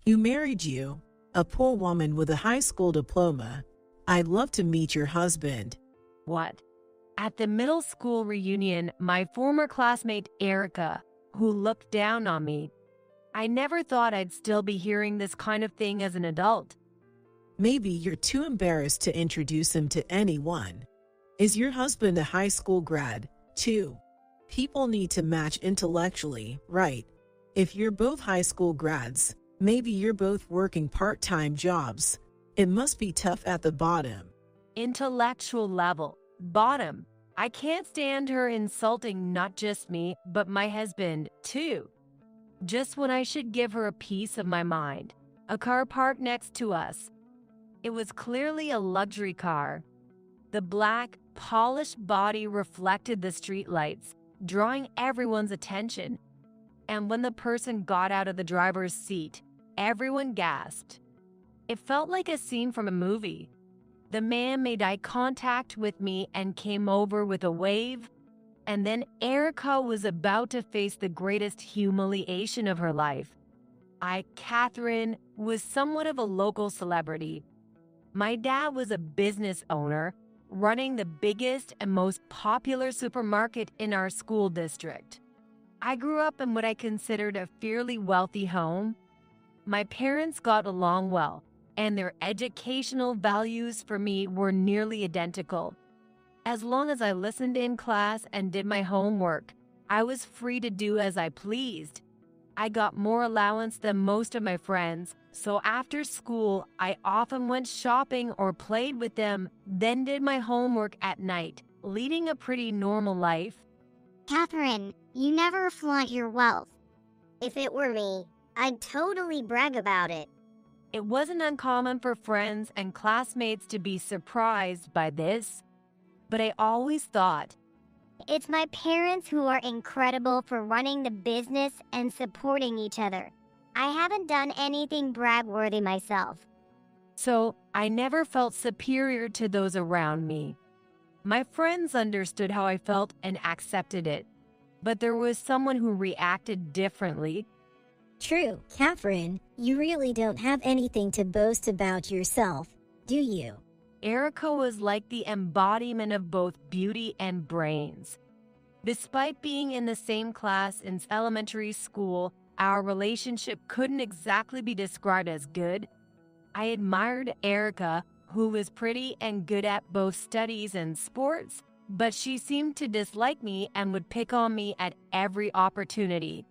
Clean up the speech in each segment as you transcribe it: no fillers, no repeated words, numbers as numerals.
You married you, a poor woman with a high school diploma. I'd love to meet your husband. What? At the middle school reunion, my former classmate Erica, who looked down on me. I never thought I'd still be hearing this kind of thing as an adult. Maybe you're too embarrassed to introduce him to anyone. Is your husband a high school grad, too? People need to match intellectually, right? If you're both high school grads, maybe you're both working part-time jobs. It must be tough at the bottom. Intellectual level. Bottom. I can't stand her insulting not just me, but my husband, too. Just when I should give her a piece of my mind. A car parked next to us. It was clearly a luxury car. The black, polished body reflected the streetlights, drawing everyone's attention. And when the person got out of the driver's seat, everyone gasped. It felt like a scene from a movie. The man made eye contact with me and came over with a wave. And then Erica was about to face the greatest humiliation of her life. Catherine, was somewhat of a local celebrity. My dad was a business owner, running the biggest and most popular supermarket in our school district. I grew up in what I considered a fairly wealthy home. My parents got along well, and their educational values for me were nearly identical. As long as I listened in class and did my homework, I was free to do as I pleased. I got more allowance than most of my friends, so after school, I often went shopping or played with them, then did my homework at night, leading a pretty normal life. Catherine, you never flaunt your wealth. If it were me, I'd totally brag about it. It wasn't uncommon for friends and classmates to be surprised by this, but I always thought, it's my parents who are incredible for running the business and supporting each other. I haven't done anything brag-worthy myself. So I never felt superior to those around me. My friends understood how I felt and accepted it, but there was someone who reacted differently. True, Catherine, you really don't have anything to boast about yourself, do you? Erica was like the embodiment of both beauty and brains. Despite being in the same class since elementary school, our relationship couldn't exactly be described as good. I admired Erica, who was pretty and good at both studies and sports, but she seemed to dislike me and would pick on me at every opportunity.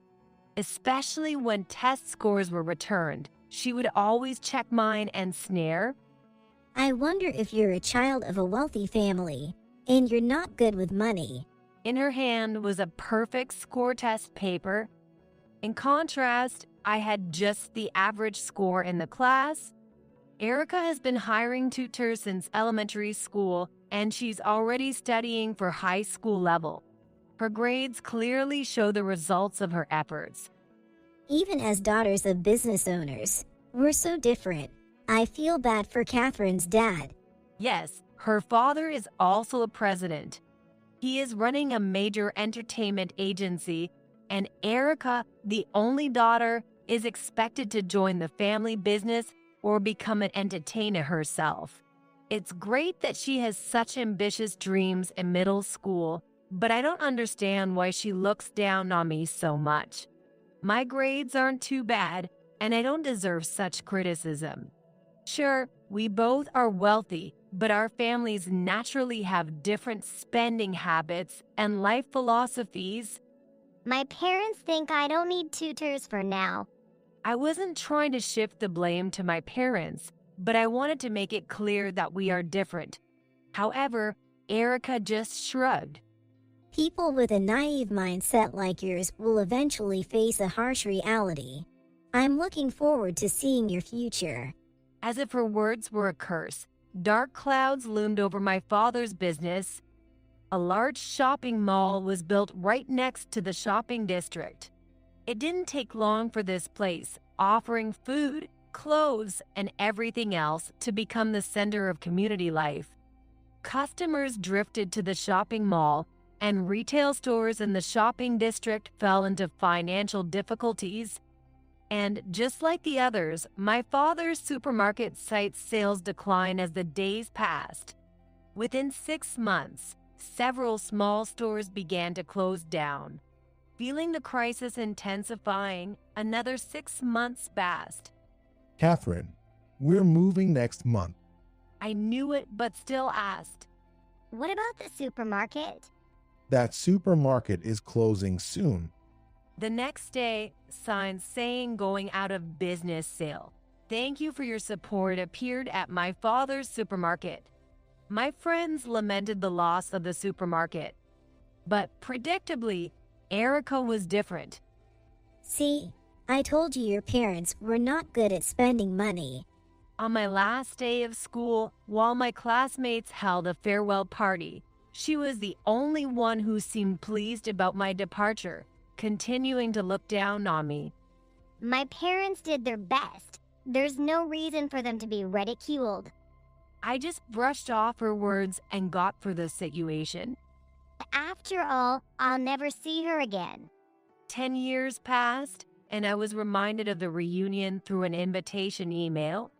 Especially when test scores were returned, she would always check mine and sneer. I wonder if you're a child of a wealthy family, and you're not good with money. In her hand was a perfect score test paper. In contrast, I had just the average score in the class. Erica has been hiring tutors since elementary school, and she's already studying for high school level. Her grades clearly show the results of her efforts. Even as daughters of business owners, we're so different. I feel bad for Catherine's dad. Yes, her father is also a president. He is running a major entertainment agency, and Erica, the only daughter, is expected to join the family business or become an entertainer herself. It's great that she has such ambitious dreams in middle school, but I don't understand why she looks down on me so much. My grades aren't too bad, and I don't deserve such criticism. Sure, we both are wealthy, but our families naturally have different spending habits and life philosophies. My parents think I don't need tutors for now. I wasn't trying to shift the blame to my parents, but I wanted to make it clear that we are different. However, Erica just shrugged. People with a naive mindset like yours will eventually face a harsh reality. I'm looking forward to seeing your future. As if her words were a curse, dark clouds loomed over my father's business. A large shopping mall was built right next to the shopping district. It didn't take long for this place, offering food, clothes, and everything else, to become the center of community life. Customers drifted to the shopping mall, and retail stores in the shopping district fell into financial difficulties. And just like the others, my father's supermarket site's sales declined as the days passed. Within 6 months, several small stores began to close down. Feeling the crisis intensifying, another 6 months passed. Catherine, we're moving next month. I knew it, but still asked. What about the supermarket? That supermarket is closing soon. The next day, signs saying going out of business sale. Thank you for your support appeared at my father's supermarket. My friends lamented the loss of the supermarket. But predictably, Erica was different. See, I told you your parents were not good at spending money. On my last day of school, while my classmates held a farewell party, she was the only one who seemed pleased about my departure, continuing to look down on me. My parents did their best. There's no reason for them to be ridiculed. I just brushed off her words and got for the situation. After all, I'll never see her again. 10 years passed, and I was reminded of the reunion through an invitation email.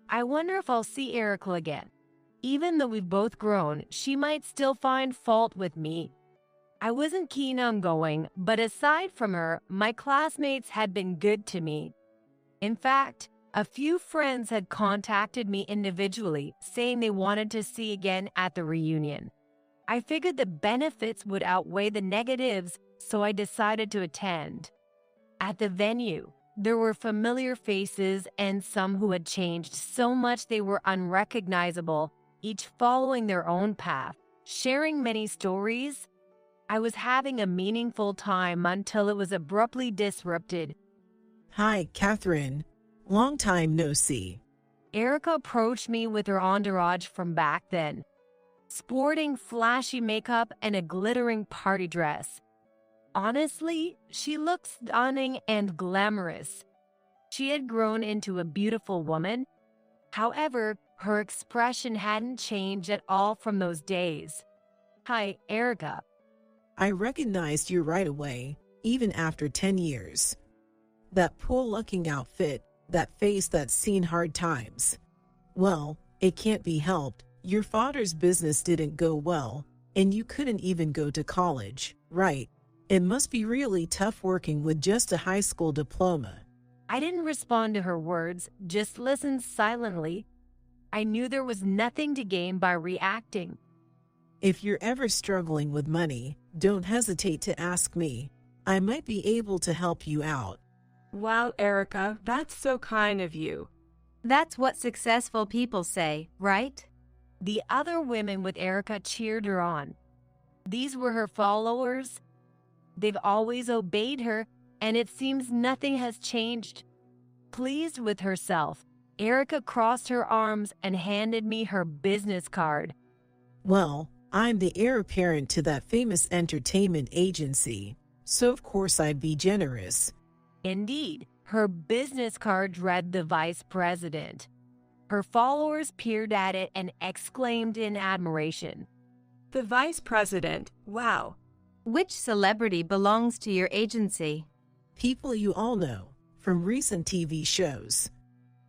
I wonder if I'll see Erica again. Even though we've both grown, she might still find fault with me. I wasn't keen on going, but aside from her, my classmates had been good to me. In fact, a few friends had contacted me individually, saying they wanted to see again at the reunion. I figured the benefits would outweigh the negatives, so I decided to attend. At the venue, there were familiar faces and some who had changed so much they were unrecognizable, each following their own path, sharing many stories. I was having a meaningful time until it was abruptly disrupted. Hi, Catherine. Long time no see. Erica approached me with her entourage from back then, sporting flashy makeup and a glittering party dress. Honestly, she looked stunning and glamorous. She had grown into a beautiful woman. However, her expression hadn't changed at all from those days. Hi, Erica. I recognized you right away, even after 10 years. That poor-looking outfit, that face that's seen hard times. Well, it can't be helped. Your father's business didn't go well, and you couldn't even go to college, right? It must be really tough working with just a high school diploma. I didn't respond to her words, just listened silently. I knew there was nothing to gain by reacting. If you're ever struggling with money, don't hesitate to ask me. I might be able to help you out. Wow, Erica, that's so kind of you. That's what successful people say, right? The other women with Erica cheered her on. These were her followers. They've always obeyed her, and it seems nothing has changed. Pleased with herself, Erica crossed her arms and handed me her business card. Well, I'm the heir apparent to that famous entertainment agency, so of course I'd be generous. Indeed, her business card read the vice president. Her followers peered at it and exclaimed in admiration. The vice president, wow. Which celebrity belongs to your agency? People you all know, from recent TV shows.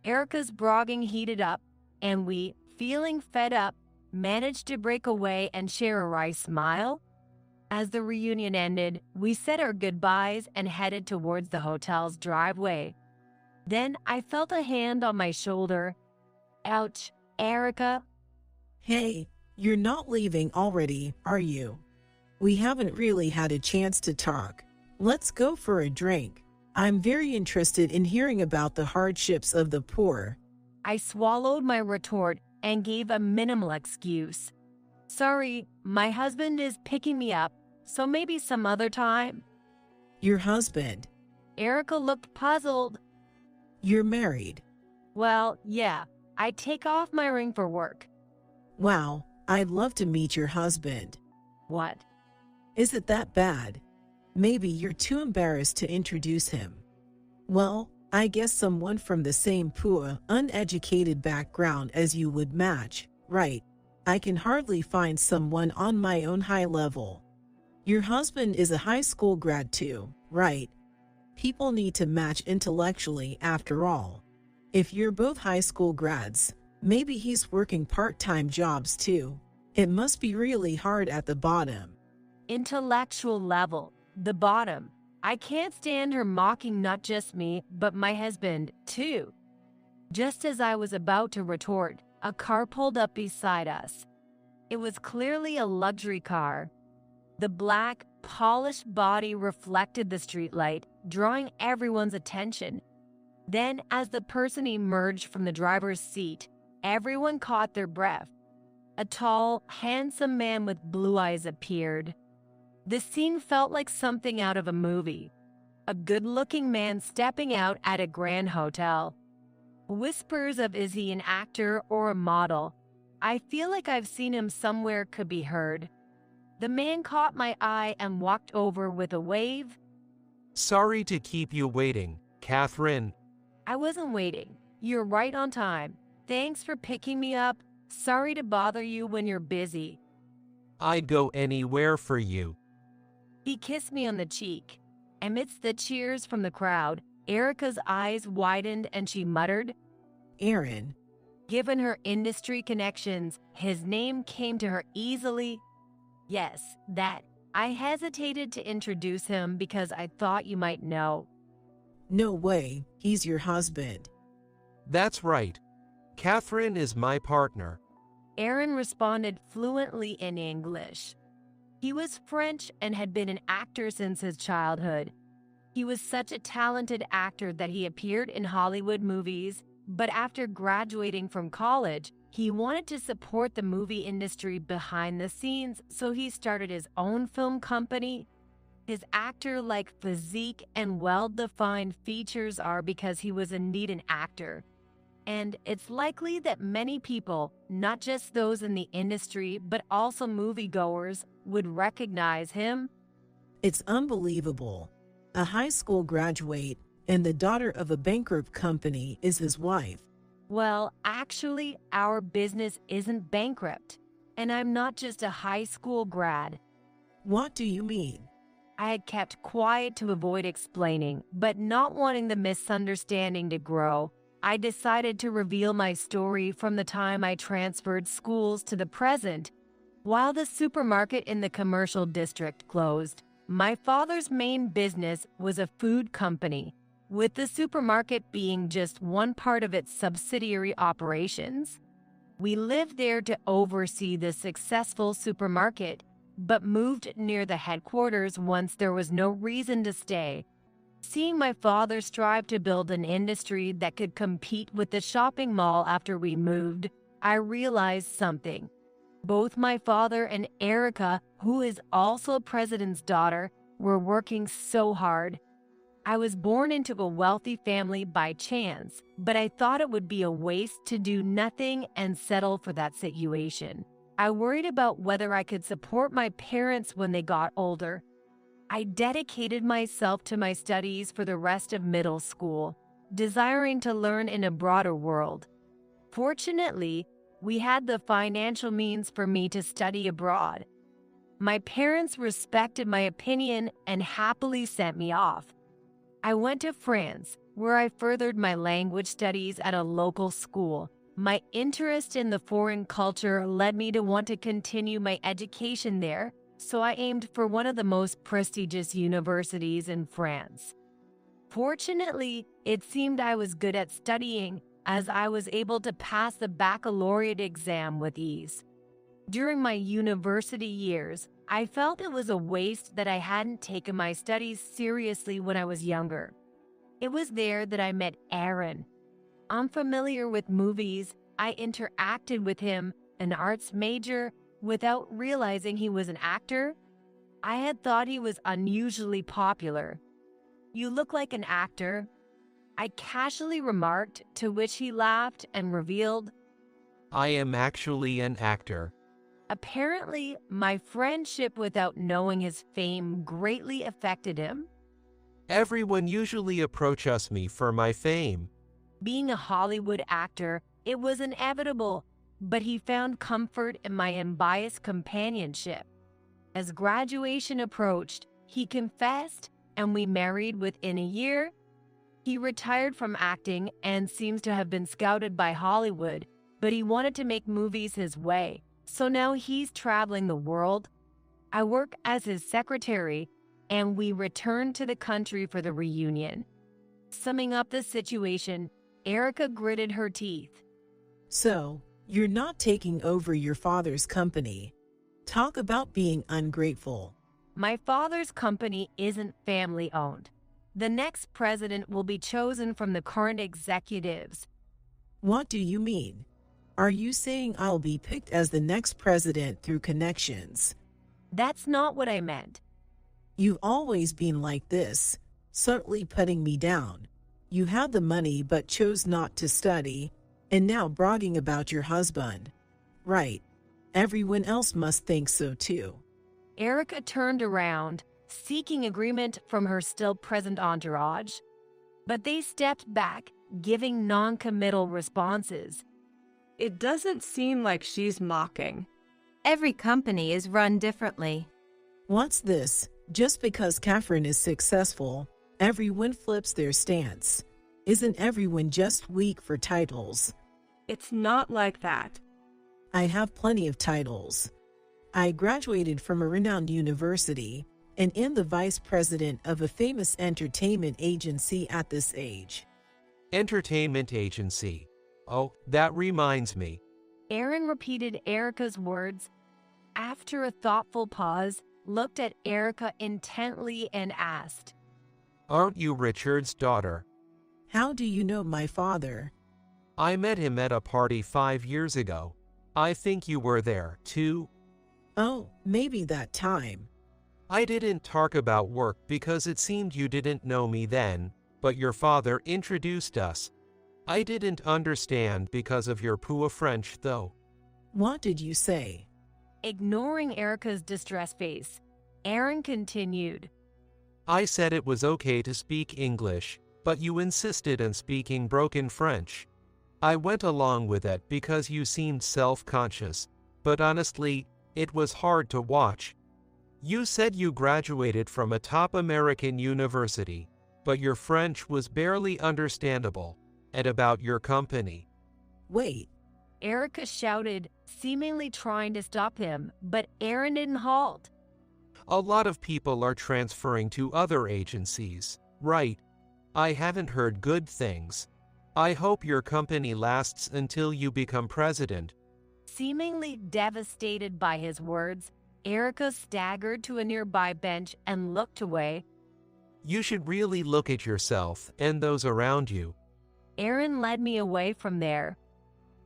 Erica's bragging heated up, and we, feeling fed up, managed to break away and share a wry smile. As the reunion ended, we said our goodbyes and headed towards the hotel's driveway. Then I felt a hand on my shoulder. Ouch, Erica. Hey, you're not leaving already, are you? We haven't really had a chance to talk. Let's go for a drink. I'm very interested in hearing about the hardships of the poor. I swallowed my retort and gave a minimal excuse. Sorry, my husband is picking me up, so maybe some other time. Your husband? Erica looked puzzled. You're married? Well, yeah, I take off my ring for work. Wow, I'd love to meet your husband. What? Is it that bad? Maybe you're too embarrassed to introduce him. Well, I guess someone from the same poor, uneducated background as you would match, right? I can hardly find someone on my own high level. Your husband is a high school grad too, right? People need to match intellectually after all. If you're both high school grads, maybe he's working part-time jobs too. It must be really hard at the bottom. Intellectual level, the bottom. I can't stand her mocking not just me, but my husband, too. Just as I was about to retort, a car pulled up beside us. It was clearly a luxury car. The black, polished body reflected the streetlight, drawing everyone's attention. Then, as the person emerged from the driver's seat, everyone caught their breath. A tall, handsome man with blue eyes appeared. The scene felt like something out of a movie. A good-looking man stepping out at a grand hotel. Whispers of is he an actor or a model? I feel like I've seen him somewhere could be heard. The man caught my eye and walked over with a wave. Sorry to keep you waiting, Catherine. I wasn't waiting. You're right on time. Thanks for picking me up. Sorry to bother you when you're busy. I'd go anywhere for you. He kissed me on the cheek. Amidst the cheers from the crowd, Erica's eyes widened and she muttered, Aaron. Given her industry connections, his name came to her easily. Yes, that. I hesitated to introduce him because I thought you might know. No way, he's your husband. That's right. Catherine is my partner. Aaron responded fluently in English. He was French and had been an actor since his childhood. He was such a talented actor that he appeared in Hollywood movies, but after graduating from college, he wanted to support the movie industry behind the scenes, so he started his own film company. His actor-like physique and well-defined features are because he was indeed an actor. And it's likely that many people, not just those in the industry, but also moviegoers, would recognize him. It's unbelievable. A high school graduate and the daughter of a bankrupt company is his wife. Well, actually, our business isn't bankrupt, and I'm not just a high school grad. What do you mean? I had kept quiet to avoid explaining, but not wanting the misunderstanding to grow, I decided to reveal my story from the time I transferred schools to the present. While the supermarket in the commercial district closed, my father's main business was a food company, with the supermarket being just one part of its subsidiary operations. We lived there to oversee the successful supermarket, but moved near the headquarters once there was no reason to stay. Seeing my father strive to build an industry that could compete with the shopping mall after we moved, I realized something. Both my father and Erica, who is also president's daughter, were working so hard. I was born into a wealthy family by chance, but I thought it would be a waste to do nothing and settle for that situation. I worried about whether I could support my parents when they got older. I dedicated myself to my studies for the rest of middle school, desiring to learn in a broader world. Fortunately, we had the financial means for me to study abroad. My parents respected my opinion and happily sent me off. I went to France, where I furthered my language studies at a local school. My interest in the foreign culture led me to want to continue my education there, so I aimed for one of the most prestigious universities in France. Fortunately, it seemed I was good at studying, as I was able to pass the baccalaureate exam with ease. During my university years, I felt it was a waste that I hadn't taken my studies seriously when I was younger. It was there that I met Aaron. Unfamiliar with movies, I interacted with him, an arts major, without realizing he was an actor. I had thought he was unusually popular. "You look like an actor," I casually remarked, to which he laughed and revealed, I am actually an actor. apparently, my friendship without knowing his fame greatly affected him. Everyone usually approaches me for my fame. Being a Hollywood actor, it was inevitable, but he found comfort in my unbiased companionship. As graduation approached, he confessed, and we married within a year. He retired from acting and seems to have been scouted by Hollywood, but he wanted to make movies his way, so now he's traveling the world. I work as his secretary, and we returned to the country for the reunion. Summing up the situation, Erica gritted her teeth. So, you're not taking over your father's company. Talk about being ungrateful. My father's company isn't family-owned. The next president will be chosen from the current executives. What do you mean? Are you saying I'll be picked as the next president through connections? That's not what I meant. You've always been like this, subtly putting me down. You had the money but chose not to study, and now bragging about your husband. Right. Everyone else must think so too. Erica turned around, seeking agreement from her still-present entourage. But they stepped back, giving non-committal responses. It doesn't seem like she's mocking. Every company is run differently. What's this? Just because Catherine is successful, everyone flips their stance. Isn't everyone just weak for titles? It's not like that. I have plenty of titles. I graduated from a renowned university and am the vice president of a famous entertainment agency at this age. Entertainment agency. Oh, that reminds me. Aaron repeated Erica's words. After a thoughtful pause, looked at Erica intently and asked, Aren't you Richard's daughter? How do you know my father? I met him at a party 5 years ago. I think you were there, too. Oh, maybe that time. I didn't talk about work because it seemed you didn't know me then, but your father introduced us. I didn't understand because of your poor French, though. What did you say? Ignoring Erica's distressed face, Aaron continued. I said it was okay to speak English, but you insisted on speaking broken French. I went along with it because you seemed self-conscious, but honestly, it was hard to watch. You said you graduated from a top American university, but your French was barely understandable. And about your company. Wait. Erica shouted, seemingly trying to stop him, but Aaron didn't halt. A lot of people are transferring to other agencies, right? I haven't heard good things. I hope your company lasts until you become president. Seemingly devastated by his words, Erica staggered to a nearby bench and looked away. You should really look at yourself and those around you. Aaron led me away from there.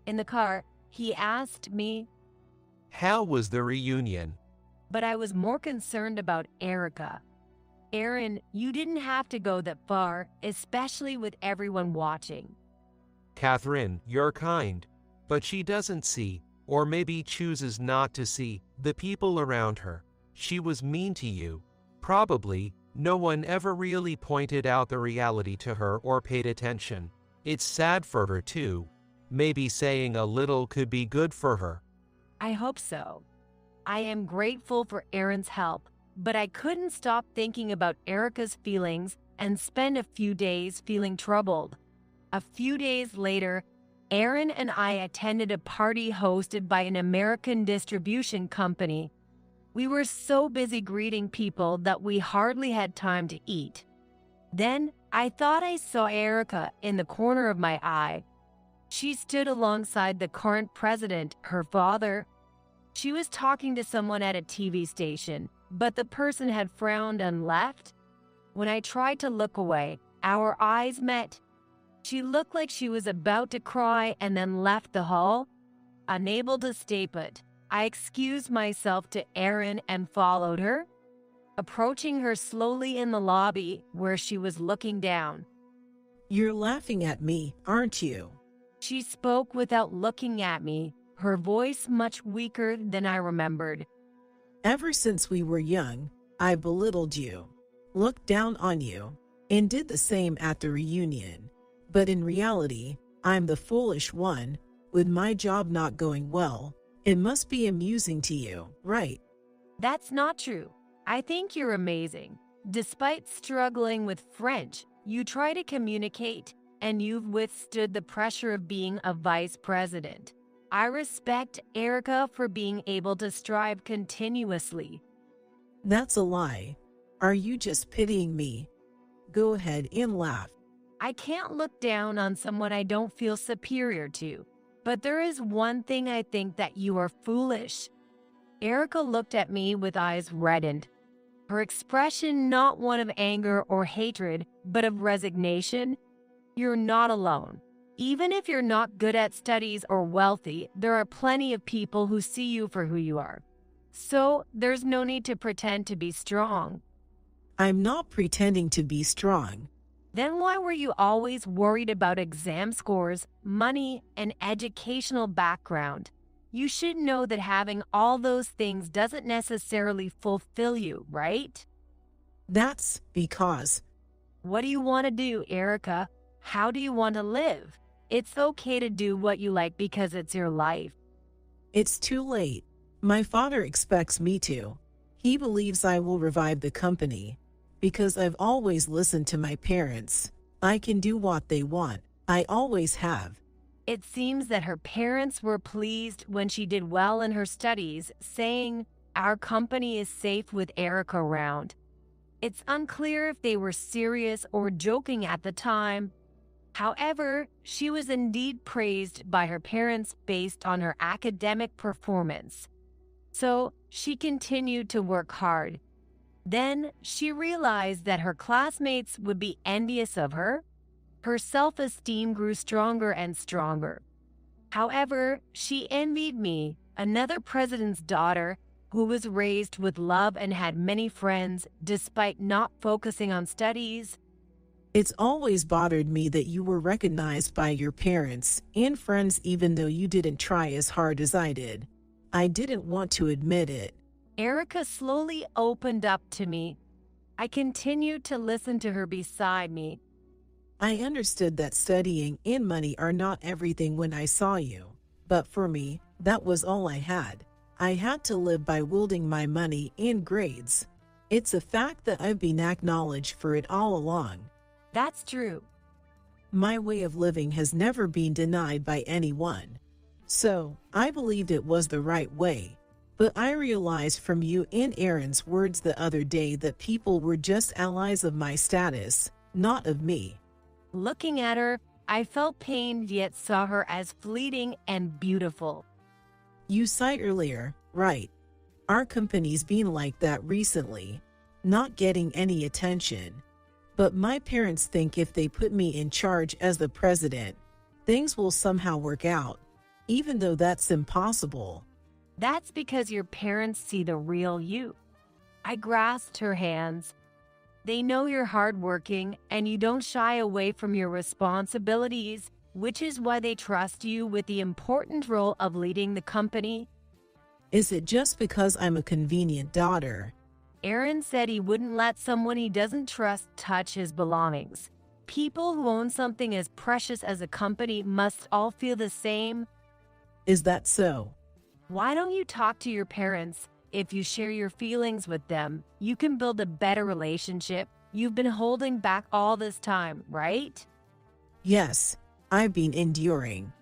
In the car, he asked me, How was the reunion? But I was more concerned about Erica. Aaron, you didn't have to go that far, especially with everyone watching. Catherine, you're kind, but she doesn't see, or maybe chooses not to see, the people around her. She was mean to you. Probably, no one ever really pointed out the reality to her or paid attention. It's sad for her too. Maybe saying a little could be good for her. I hope so. I am grateful for Aaron's help, but I couldn't stop thinking about Erica's feelings and spend a few days feeling troubled. A few days later, Aaron and I attended a party hosted by an American distribution company. We were so busy greeting people that we hardly had time to eat. Then, I thought I saw Erica in the corner of my eye. She stood alongside the current president, her father. She was talking to someone at a TV station, but the person had frowned and left. When I tried to look away, our eyes met. She looked like she was about to cry and then left the hall. Unable to stay put, I excused myself to Aaron and followed her. Approaching her slowly in the lobby where she was looking down. You're laughing at me, aren't you? She spoke without looking at me, her voice much weaker than I remembered. Ever since we were young, I belittled you, looked down on you, and did the same at the reunion. But in reality, I'm the foolish one. With my job not going well, it must be amusing to you, right? That's not true. I think you're amazing. Despite struggling with French, you try to communicate, and you've withstood the pressure of being a vice president. I respect Erica for being able to strive continuously. That's a lie. Are you just pitying me? Go ahead and laugh. I can't look down on someone I don't feel superior to, but there is one thing I think that you are foolish. Erica looked at me with eyes reddened. Her expression not one of anger or hatred, but of resignation. You're not alone. Even if you're not good at studies or wealthy, there are plenty of people who see you for who you are. So there's no need to pretend to be strong. I'm not pretending to be strong. Then why were you always worried about exam scores, money, and educational background? You should know that having all those things doesn't necessarily fulfill you, right? That's because What do you want to do, Erica? How do you want to live? It's okay to do what you like because it's your life. it's too late. My father expects me to. He believes I will revive the company. Because I've always listened to my parents. I can do what they want. I always have. It seems that her parents were pleased when she did well in her studies, saying, "Our company is safe with Erica around." It's unclear if they were serious or joking at the time. However, she was indeed praised by her parents based on her academic performance. So she continued to work hard. Then she realized that her classmates would be envious of her. Her self-esteem grew stronger and stronger. However, she envied me, another president's daughter, who was raised with love and had many friends despite not focusing on studies. It's always bothered me that you were recognized by your parents and friends even though you didn't try as hard as I did. I didn't want to admit it. Erica slowly opened up to me. I continued to listen to her beside me. I understood that studying and money are not everything when I saw you. But for me, that was all I had. I had to live by wielding my money and grades. It's a fact that I've been acknowledged for it all along. That's true. My way of living has never been denied by anyone. So, I believed it was the right way. But I realized from you and Aaron's words the other day that people were just allies of my status, not of me. Looking at her, I felt pained yet saw her as fleeting and beautiful. You said earlier, right? Our company's been like that recently, not getting any attention. But my parents think if they put me in charge as the president, things will somehow work out, even though that's impossible. That's because your parents see the real you. I grasped her hands. They know you're hardworking and you don't shy away from your responsibilities, which is why they trust you with the important role of leading the company. Is it just because I'm a convenient daughter? Aaron said he wouldn't let someone he doesn't trust touch his belongings. People who own something as precious as a company must all feel the same. Is that so? Why don't you talk to your parents? If you share your feelings with them, you can build a better relationship. You've been holding back all this time, right? Yes, I've been enduring.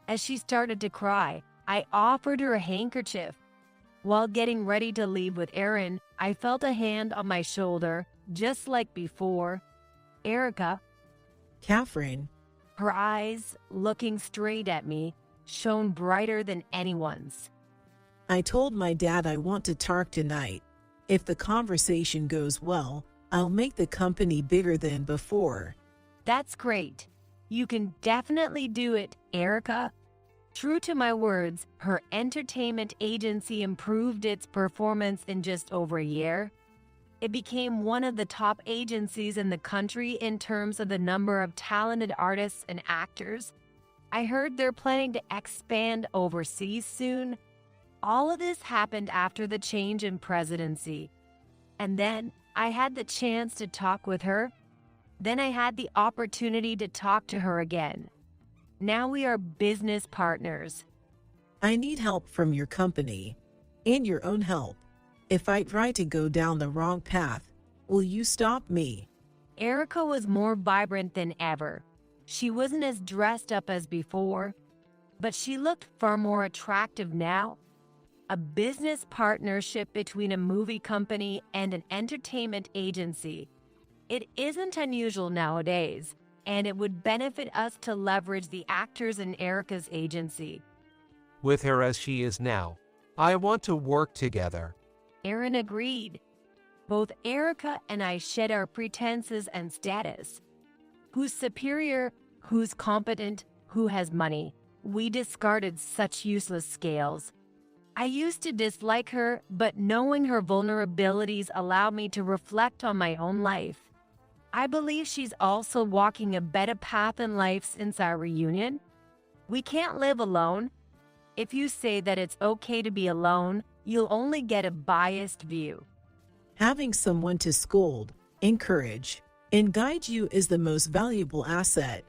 As she started to cry, I offered her a handkerchief. While getting ready to leave with Aaron, I felt a hand on my shoulder, just like before. Erica, Catherine, her eyes, looking straight at me, shone brighter than anyone's. I told my dad I want to talk tonight. If the conversation goes well, I'll make the company bigger than before. That's great. You can definitely do it, Erica. True to my words, her entertainment agency improved its performance in just over a year. It became one of the top agencies in the country in terms of the number of talented artists and actors. I heard they're planning to expand overseas soon. All of this happened after the change in presidency. And then I had the chance to talk with her. Then I had the opportunity to talk to her again. Now we are business partners. I need help from your company and your own help. If I try to go down the wrong path, Will you stop me? Erica was more vibrant than ever. She wasn't as dressed up as before, but she looked far more attractive now. A business partnership between a movie company and an entertainment agency. It isn't unusual nowadays, and it would benefit us to leverage the actors in Erica's agency. With her as she is now, I want to work together. Aaron agreed. Both Erica and I shed our pretenses and status. Who's superior, who's competent, who has money. We discarded such useless scales. I used to dislike her, but knowing her vulnerabilities allowed me to reflect on my own life. I believe she's also walking a better path in life since our reunion. We can't live alone. If you say that it's okay to be alone, you'll only get a biased view. Having someone to scold, encourage, and guide you is the most valuable asset.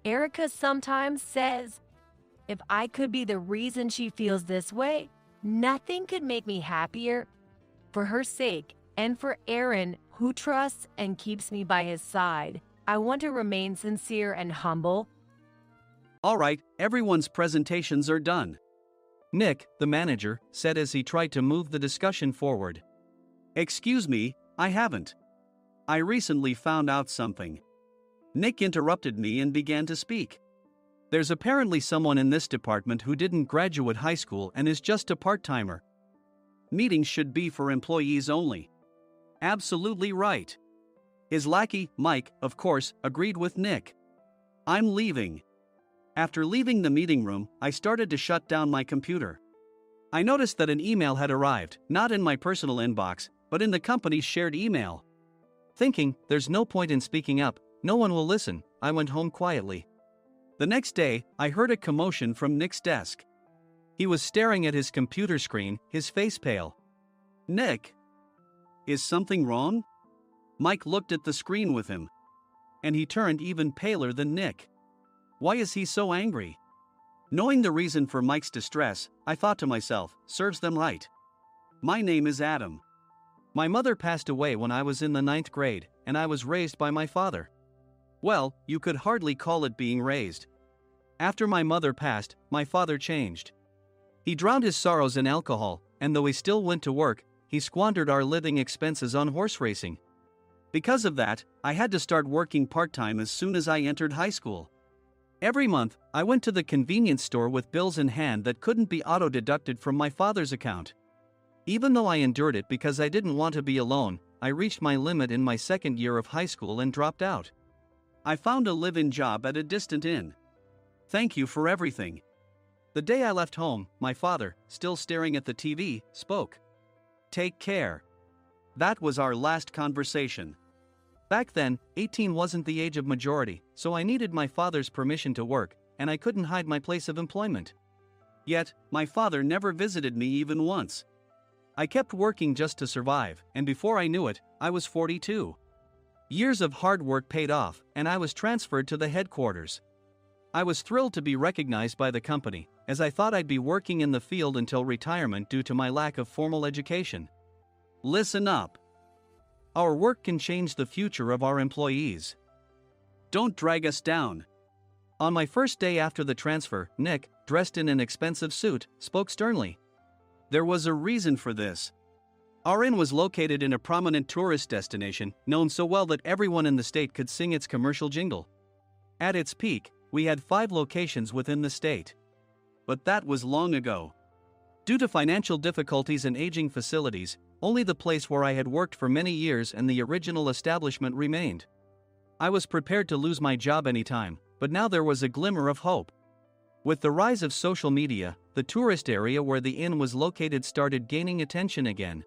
Erica sometimes says, if I could be the reason she feels this way, nothing could make me happier. For her sake, and for Aaron, who trusts and keeps me by his side, I want to remain sincere and humble. All right, everyone's presentations are done. Nick, the manager, said as he tried to move the discussion forward. Excuse me, I haven't. I recently found out something. Nick interrupted me and began to speak. There's apparently someone in this department who didn't graduate high school and is just a part-timer. Meetings should be for employees only. Absolutely right. His lackey, Mike, of course, agreed with Nick. I'm leaving. After leaving the meeting room, I started to shut down my computer. I noticed that an email had arrived, not in my personal inbox, but in the company's shared email. Thinking, there's no point in speaking up, no one will listen, I went home quietly. The next day, I heard a commotion from Nick's desk. He was staring at his computer screen, his face pale. Nick? Is something wrong? Mike looked at the screen with him. And he turned even paler than Nick. Why is he so angry? Knowing the reason for Mike's distress, I thought to myself, serves them right. My name is Adam. My mother passed away when I was in the 9th grade, and I was raised by my father. Well, you could hardly call it being raised. After my mother passed, my father changed. He drowned his sorrows in alcohol, and though he still went to work, he squandered our living expenses on horse racing. Because of that, I had to start working part-time as soon as I entered high school. Every month, I went to the convenience store with bills in hand that couldn't be auto-deducted from my father's account. Even though I endured it because I didn't want to be alone, I reached my limit in my second year of high school and dropped out. I found a live-in job at a distant inn. Thank you for everything. The day I left home, my father, still staring at the TV, spoke. Take care. That was our last conversation. Back then, 18 wasn't the age of majority, so I needed my father's permission to work, and I couldn't hide my place of employment. Yet, my father never visited me even once. I kept working just to survive, and before I knew it, I was 42. Years of hard work paid off, and I was transferred to the headquarters. I was thrilled to be recognized by the company, as I thought I'd be working in the field until retirement due to my lack of formal education. Listen up. Our work can change the future of our employees. Don't drag us down. On my first day after the transfer, Nick, dressed in an expensive suit, spoke sternly. There was a reason for this. Our inn was located in a prominent tourist destination, known so well that everyone in the state could sing its commercial jingle. At its peak, we had 5 locations within the state. But that was long ago. Due to financial difficulties and aging facilities, only the place where I had worked for many years and the original establishment remained. I was prepared to lose my job anytime, but now there was a glimmer of hope. With the rise of social media, the tourist area where the inn was located started gaining attention again.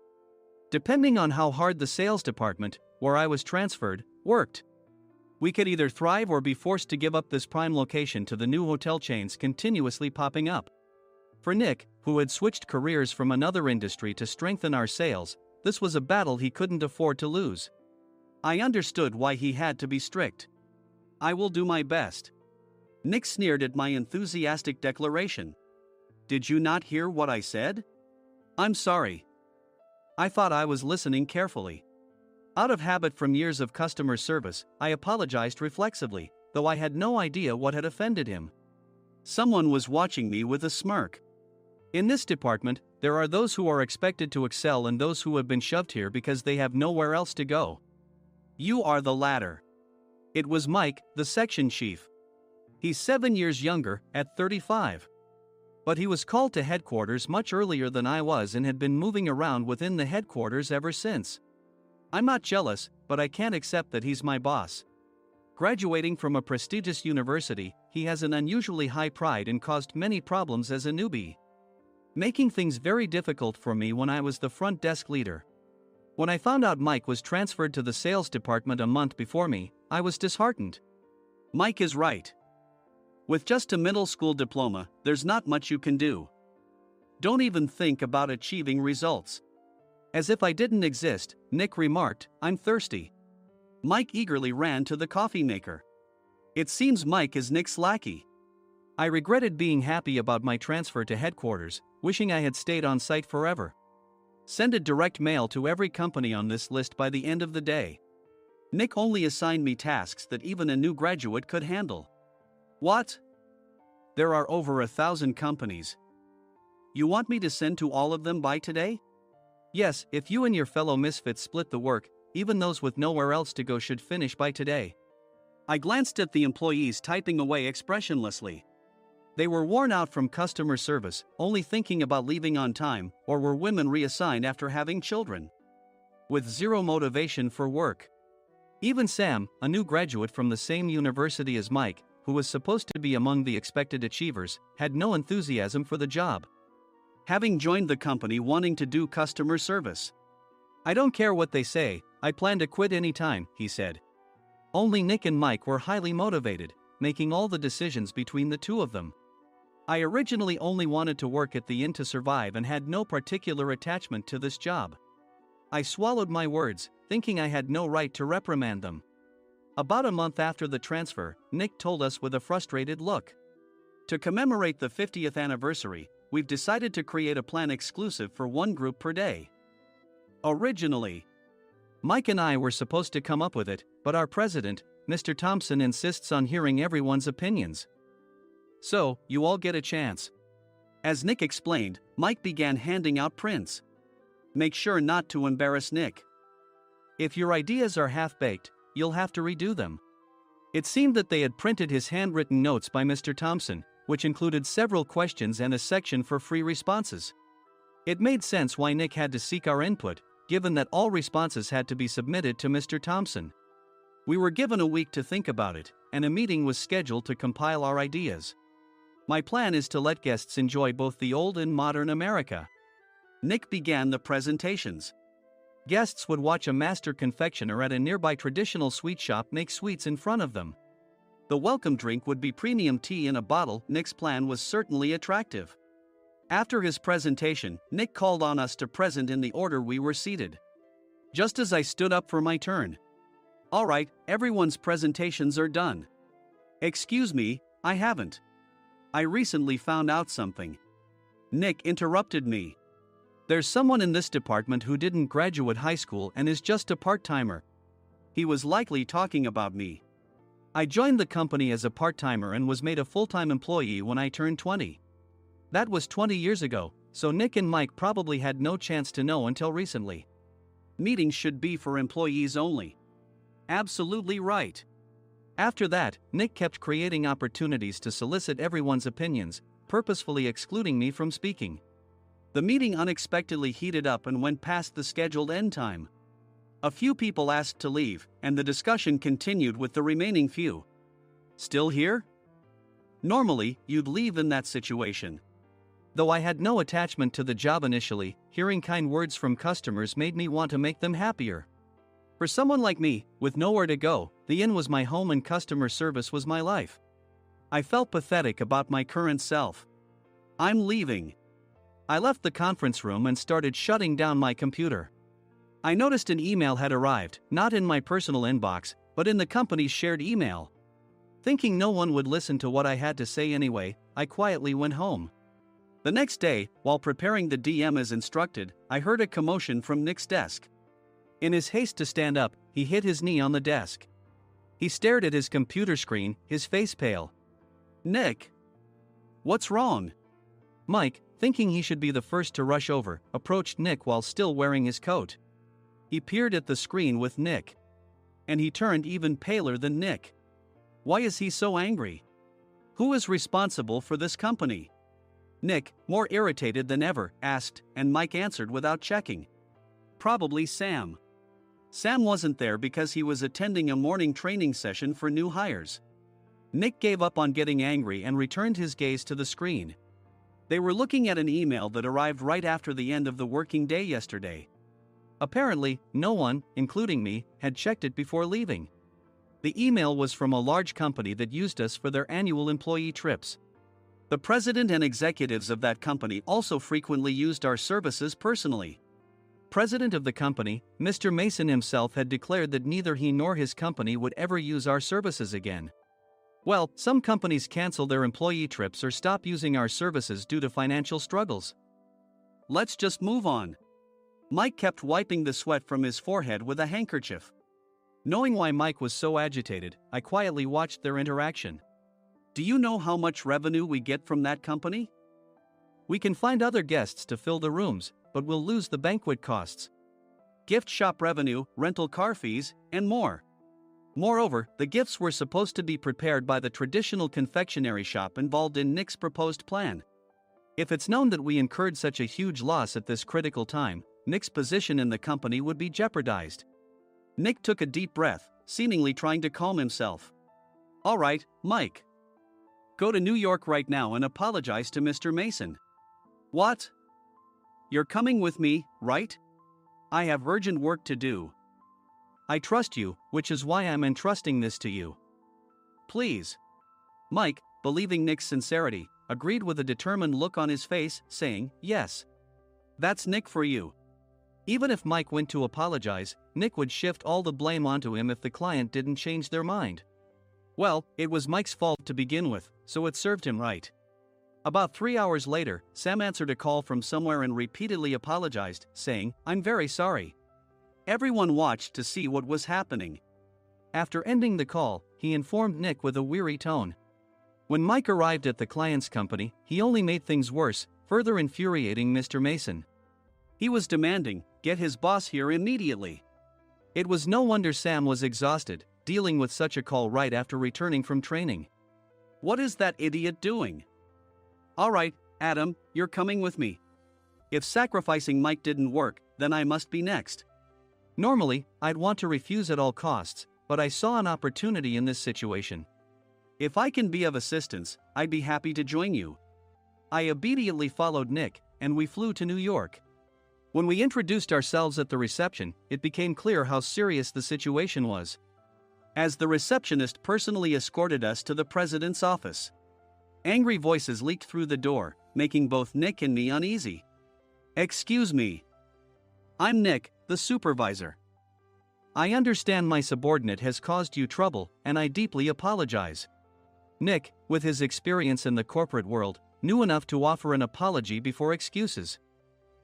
Depending on how hard the sales department, where I was transferred, worked, we could either thrive or be forced to give up this prime location to the new hotel chains continuously popping up. For Nick, who had switched careers from another industry to strengthen our sales, this was a battle he couldn't afford to lose. I understood why he had to be strict. I will do my best. Nick sneered at my enthusiastic declaration. Did you not hear what I said? I'm sorry. I thought I was listening carefully. Out of habit from years of customer service, I apologized reflexively, though I had no idea what had offended him. Someone was watching me with a smirk. In this department, there are those who are expected to excel and those who have been shoved here because they have nowhere else to go. You are the latter. It was Mike, the section chief. He's 7 years younger, at 35. But he was called to headquarters much earlier than I was and had been moving around within the headquarters ever since. I'm not jealous, but I can't accept that he's my boss. Graduating from a prestigious university, he has an unusually high pride and caused many problems as a newbie, making things very difficult for me when I was the front desk leader. When I found out Mike was transferred to the sales department a month before me, I was disheartened. Mike is right. With just a middle school diploma, there's not much you can do. Don't even think about achieving results. As if I didn't exist, Nick remarked, I'm thirsty. Mike eagerly ran to the coffee maker. It seems Mike is Nick's lackey. I regretted being happy about my transfer to headquarters, wishing I had stayed on site forever. Send a direct mail to every company on this list by the end of the day. Nick only assigned me tasks that even a new graduate could handle. What? There are over 1,000 companies. You want me to send to all of them by today? Yes, if you and your fellow misfits split the work, even those with nowhere else to go should finish by today. I glanced at the employees typing away expressionlessly. They were worn out from customer service, only thinking about leaving on time, or were women reassigned after having children, with zero motivation for work. Even Sam, a new graduate from the same university as Mike, who was supposed to be among the expected achievers, had no enthusiasm for the job, having joined the company wanting to do customer service. I don't care what they say, I plan to quit anytime, he said. Only Nick and Mike were highly motivated, making all the decisions between the two of them. I originally only wanted to work at the inn to survive and had no particular attachment to this job. I swallowed my words, thinking I had no right to reprimand them. About a month after the transfer, Nick told us with a frustrated look. To commemorate the 50th anniversary, we've decided to create a plan exclusive for one group per day. Originally, Mike and I were supposed to come up with it, but our president, Mr. Thompson, insists on hearing everyone's opinions. So, you all get a chance. As Nick explained, Mike began handing out prints. Make sure not to embarrass Nick. If your ideas are half-baked, you'll have to redo them. It seemed that they had printed his handwritten notes by Mr. Thompson, which included several questions and a section for free responses. It made sense why Nick had to seek our input, given that all responses had to be submitted to Mr. Thompson. We were given a week to think about it, and a meeting was scheduled to compile our ideas. My plan is to let guests enjoy both the old and modern America. Nick began the presentations. Guests would watch a master confectioner at a nearby traditional sweet shop make sweets in front of them. The welcome drink would be premium tea in a bottle. Nick's plan was certainly attractive. After his presentation, Nick called on us to present in the order we were seated. Just as I stood up for my turn. All right, everyone's presentations are done. Excuse me, I haven't. I recently found out something. Nick interrupted me. There's someone in this department who didn't graduate high school and is just a part-timer. He was likely talking about me. I joined the company as a part-timer and was made a full-time employee when I turned 20. That was 20 years ago, so Nick and Mike probably had no chance to know until recently. Meetings should be for employees only. Absolutely right. After that, Nick kept creating opportunities to solicit everyone's opinions, purposefully excluding me from speaking. The meeting unexpectedly heated up and went past the scheduled end time. A few people asked to leave, and the discussion continued with the remaining few. Still here? Normally, you'd leave in that situation. Though I had no attachment to the job initially, hearing kind words from customers made me want to make them happier. For someone like me, with nowhere to go, the inn was my home and customer service was my life. I felt pathetic about my current self. I'm leaving. I left the conference room and started shutting down my computer. I noticed an email had arrived, not in my personal inbox, but in the company's shared email. Thinking no one would listen to what I had to say anyway, I quietly went home. The next day, while preparing the DM as instructed, I heard a commotion from Nick's desk. In his haste to stand up, he hit his knee on the desk. He stared at his computer screen, his face pale. "Nick! What's wrong?" Mike, thinking he should be the first to rush over, approached Nick while still wearing his coat. He peered at the screen with Nick. And he turned even paler than Nick. Why is he so angry? Who is responsible for this company? Nick, more irritated than ever, asked, and Mike answered without checking. Probably Sam. Sam wasn't there because he was attending a morning training session for new hires. Nick gave up on getting angry and returned his gaze to the screen. They were looking at an email that arrived right after the end of the working day yesterday. Apparently, no one, including me, had checked it before leaving. The email was from a large company that used us for their annual employee trips. The president and executives of that company also frequently used our services personally. President of the company, Mr. Mason himself, had declared that neither he nor his company would ever use our services again. Well, some companies cancel their employee trips or stop using our services due to financial struggles. Let's just move on. Mike kept wiping the sweat from his forehead with a handkerchief. Knowing why Mike was so agitated, I quietly watched their interaction. Do you know how much revenue we get from that company? We can find other guests to fill the rooms, but we'll lose the banquet costs, gift shop revenue, rental car fees, and more. Moreover, the gifts were supposed to be prepared by the traditional confectionery shop involved in Nick's proposed plan. If it's known that we incurred such a huge loss at this critical time, Nick's position in the company would be jeopardized. Nick took a deep breath, seemingly trying to calm himself. All right, Mike. Go to New York right now and apologize to Mr. Mason. What? You're coming with me, right? I have urgent work to do. I trust you, which is why I'm entrusting this to you. Please. Mike, believing Nick's sincerity, agreed with a determined look on his face, saying, yes. That's Nick for you. Even if Mike went to apologize, Nick would shift all the blame onto him if the client didn't change their mind. Well, it was Mike's fault to begin with, so it served him right. About 3 hours later, Sam answered a call from somewhere and repeatedly apologized, saying, I'm very sorry. Everyone watched to see what was happening. After ending the call, he informed Nick with a weary tone. When Mike arrived at the client's company, he only made things worse, further infuriating Mr. Mason. He was demanding, get his boss here immediately. It was no wonder Sam was exhausted, dealing with such a call right after returning from training. What is that idiot doing? All right, Adam, you're coming with me. If sacrificing Mike didn't work, then I must be next. Normally, I'd want to refuse at all costs, but I saw an opportunity in this situation. If I can be of assistance, I'd be happy to join you. I obediently followed Nick, and we flew to New York. When we introduced ourselves at the reception, it became clear how serious the situation was, as the receptionist personally escorted us to the president's office. Angry voices leaked through the door, making both Nick and me uneasy. Excuse me. I'm Nick, the supervisor. I understand my subordinate has caused you trouble, and I deeply apologize. Nick, with his experience in the corporate world, knew enough to offer an apology before excuses.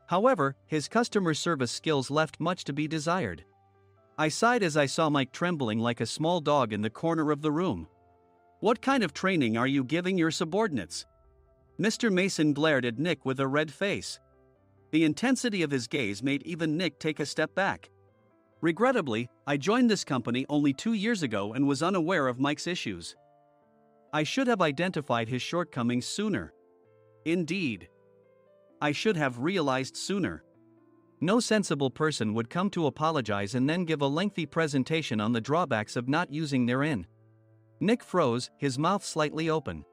However, his customer service skills left much to be desired. I sighed as I saw Mike trembling like a small dog in the corner of the room. What kind of training are you giving your subordinates? Mr. Mason glared at Nick with a red face. The intensity of his gaze made even Nick take a step back. Regrettably, I joined this company only 2 years ago and was unaware of Mike's issues. I should have identified his shortcomings sooner. Indeed. I should have realized sooner. No sensible person would come to apologize and then give a lengthy presentation on the drawbacks of not using their in. Nick froze, his mouth slightly open.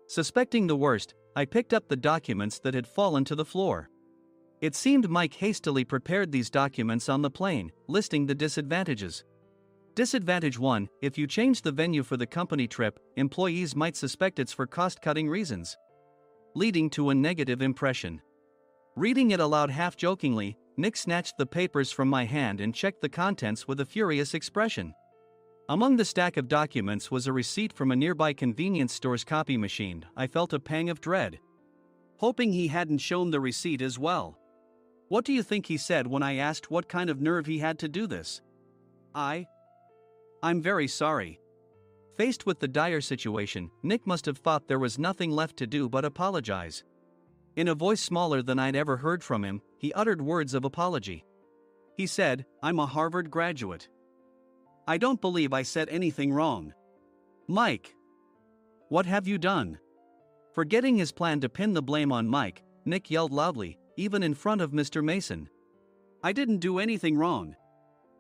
Suspecting the worst, I picked up the documents that had fallen to the floor. It seemed Mike hastily prepared these documents on the plane, listing the disadvantages. Disadvantage 1, if you change the venue for the company trip, employees might suspect it's for cost-cutting reasons, leading to a negative impression. Reading it aloud half-jokingly, Nick snatched the papers from my hand and checked the contents with a furious expression. Among the stack of documents was a receipt from a nearby convenience store's copy machine. I felt a pang of dread, hoping he hadn't shown the receipt as well. What do you think he said when I asked what kind of nerve he had to do this? I'm very sorry. Faced with the dire situation, Nick must have thought there was nothing left to do but apologize. In a voice smaller than I'd ever heard from him, he uttered words of apology. He said, "I'm a Harvard graduate. I don't believe I said anything wrong. Mike, what have you done?" Forgetting his plan to pin the blame on Mike, Nick yelled loudly, even in front of Mr. Mason. "I didn't do anything wrong."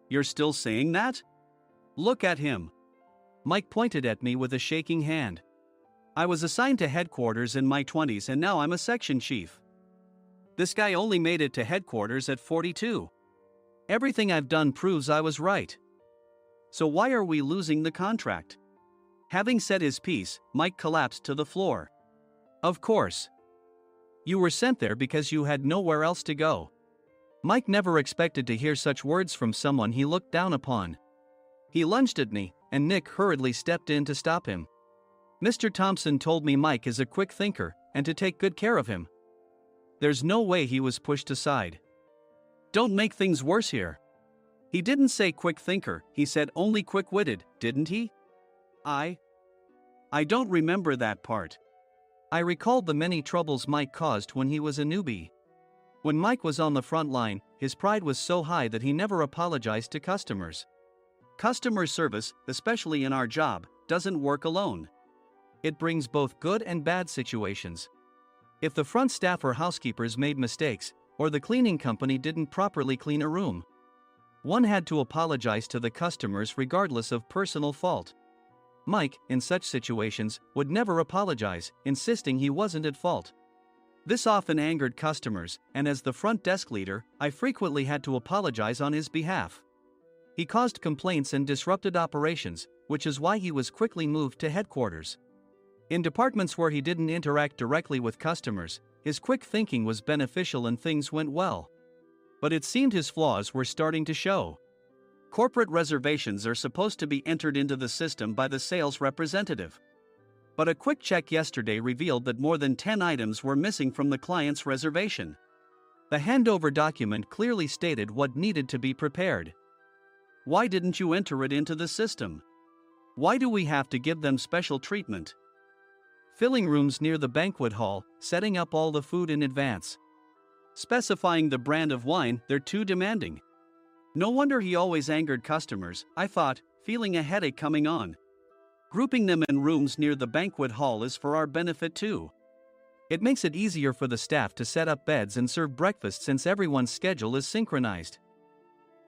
"You're still saying that? Look at him." Mike pointed at me with a shaking hand. "I was assigned to headquarters in my 20s and now I'm a section chief. This guy only made it to headquarters at 42. Everything I've done proves I was right. So why are we losing the contract?" Having said his piece, Mike collapsed to the floor. "Of course. You were sent there because you had nowhere else to go." Mike never expected to hear such words from someone he looked down upon. He lunged at me, and Nick hurriedly stepped in to stop him. "Mr. Thompson told me Mike is a quick thinker, and to take good care of him." There's no way he was pushed aside. "Don't make things worse here. He didn't say quick thinker, he said only quick-witted, didn't he?" I don't remember that part. I recalled the many troubles Mike caused when he was a newbie. When Mike was on the front line, his pride was so high that he never apologized to customers. Customer service, especially in our job, doesn't work alone. It brings both good and bad situations. If the front staff or housekeepers made mistakes, or the cleaning company didn't properly clean a room, one had to apologize to the customers regardless of personal fault. Mike, in such situations, would never apologize, insisting he wasn't at fault. This often angered customers, and as the front desk leader, I frequently had to apologize on his behalf. He caused complaints and disrupted operations, which is why he was quickly moved to headquarters. In departments where he didn't interact directly with customers, his quick thinking was beneficial and things went well. But it seemed his flaws were starting to show. Corporate reservations are supposed to be entered into the system by the sales representative. But a quick check yesterday revealed that more than 10 items were missing from the client's reservation. The handover document clearly stated what needed to be prepared. Why didn't you enter it into the system? Why do we have to give them special treatment? Filling rooms near the banquet hall, setting up all the food in advance. Specifying the brand of wine, they're too demanding. No wonder he always angered customers, I thought, feeling a headache coming on. Grouping them in rooms near the banquet hall is for our benefit too. It makes it easier for the staff to set up beds and serve breakfast since everyone's schedule is synchronized.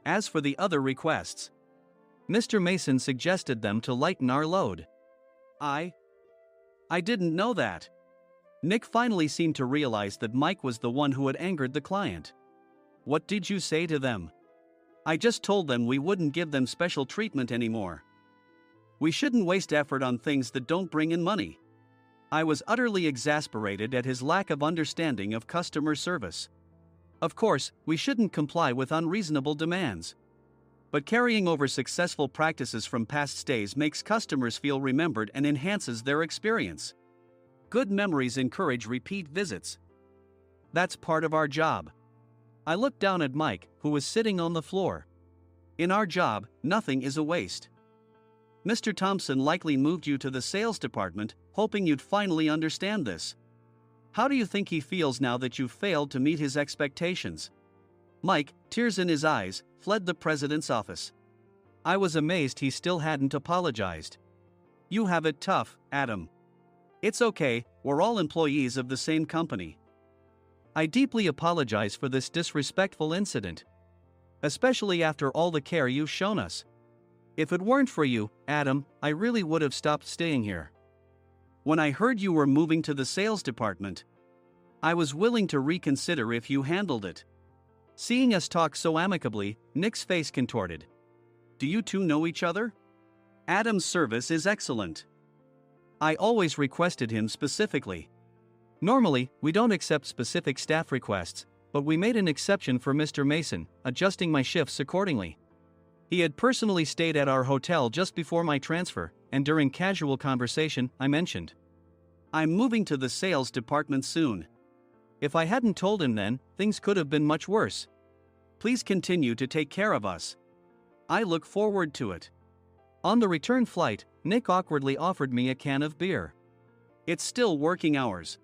As for the other requests, Mr. Mason suggested them to lighten our load. I didn't know that. Nick finally seemed to realize that Mike was the one who had angered the client. What did you say to them? I just told them we wouldn't give them special treatment anymore. We shouldn't waste effort on things that don't bring in money. I was utterly exasperated at his lack of understanding of customer service. Of course, we shouldn't comply with unreasonable demands. But carrying over successful practices from past stays makes customers feel remembered and enhances their experience. Good memories encourage repeat visits. That's part of our job. I looked down at Mike, who was sitting on the floor. In our job, nothing is a waste. Mr. Thompson likely moved you to the sales department, hoping you'd finally understand this. How do you think he feels now that you've failed to meet his expectations? Mike, tears in his eyes, fled the president's office. I was amazed he still hadn't apologized. You have it tough, Adam. It's okay, we're all employees of the same company. I deeply apologize for this disrespectful incident. Especially after all the care you've shown us. If it weren't for you, Adam, I really would have stopped staying here. When I heard you were moving to the sales department, I was willing to reconsider if you handled it. Seeing us talk so amicably, Nick's face contorted. Do you two know each other? Adam's service is excellent. I always requested him specifically. Normally, we don't accept specific staff requests, but we made an exception for Mr. Mason, adjusting my shifts accordingly. He had personally stayed at our hotel just before my transfer, and during casual conversation, I mentioned, I'm moving to the sales department soon. If I hadn't told him then, things could have been much worse. Please continue to take care of us. I look forward to it. On the return flight, Nick awkwardly offered me a can of beer. It's still working hours.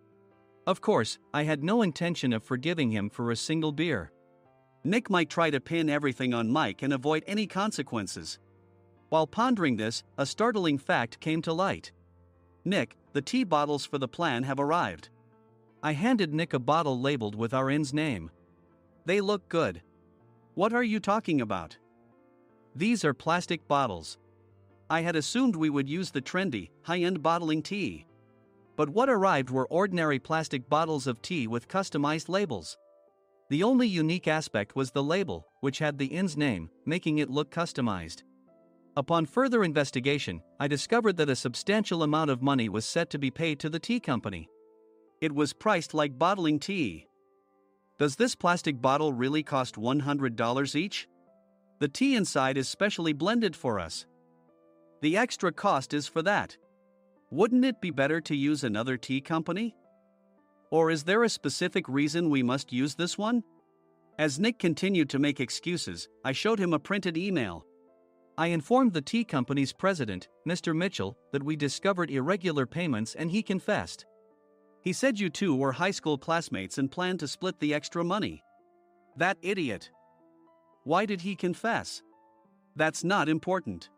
Of course, I had no intention of forgiving him for a single beer. Nick might try to pin everything on Mike and avoid any consequences. While pondering this, a startling fact came to light. Nick, the tea bottles for the plan have arrived. I handed Nick a bottle labeled with our inn's name. They look good. What are you talking about? These are plastic bottles. I had assumed we would use the trendy, high-end bottling tea. But what arrived were ordinary plastic bottles of tea with customized labels. The only unique aspect was the label, which had the inn's name, making it look customized. Upon further investigation, I discovered that a substantial amount of money was set to be paid to the tea company. It was priced like bottling tea. Does this plastic bottle really cost $100 each? The tea inside is specially blended for us. The extra cost is for that. Wouldn't it be better to use another tea company? Or is there a specific reason we must use this one? As Nick continued to make excuses, I showed him a printed email. I informed the tea company's president, Mr. Mitchell, that we discovered irregular payments and he confessed. He said you two were high school classmates and planned to split the extra money. That idiot. Why did he confess? That's not important.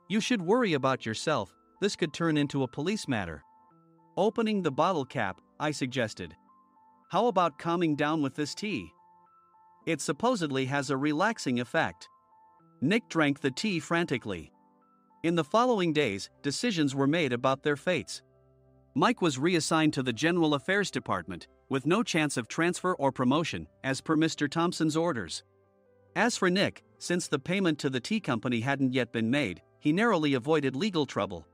You should worry about yourself, this could turn into a police matter. Opening the bottle cap, I suggested. How about calming down with this tea? It supposedly has a relaxing effect. Nick drank the tea frantically. In the following days, decisions were made about their fates. Mike was reassigned to the General Affairs Department, with no chance of transfer or promotion, as per Mr. Thompson's orders. As for Nick, since the payment to the tea company hadn't yet been made, he narrowly avoided legal trouble.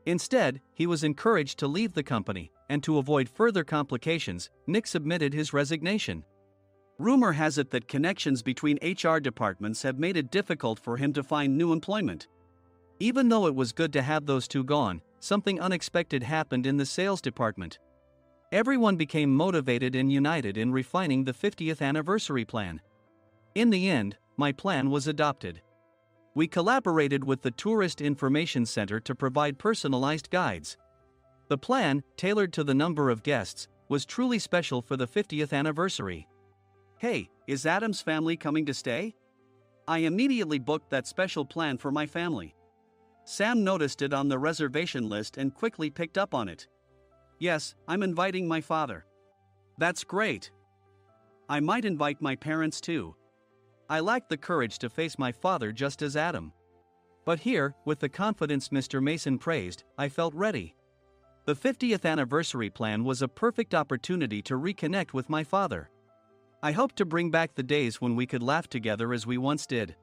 Instead, he was encouraged to leave the company, and to avoid further complications, Nick submitted his resignation. Rumor has it that connections between HR departments have made it difficult for him to find new employment. Even though it was good to have those two gone, something unexpected happened in the sales department. Everyone became motivated and united in refining the 50th anniversary plan. In the end, my plan was adopted. We collaborated with the Tourist Information Center to provide personalized guides. The plan, tailored to the number of guests, was truly special for the 50th anniversary. Hey, is Adam's family coming to stay? I immediately booked that special plan for my family. Sam noticed it on the reservation list and quickly picked up on it. Yes, I'm inviting my father. That's great. I might invite my parents too. I lacked the courage to face my father just as Adam. But here, with the confidence Mr. Mason praised, I felt ready. The 50th anniversary plan was a perfect opportunity to reconnect with my father. I hoped to bring back the days when we could laugh together as we once did.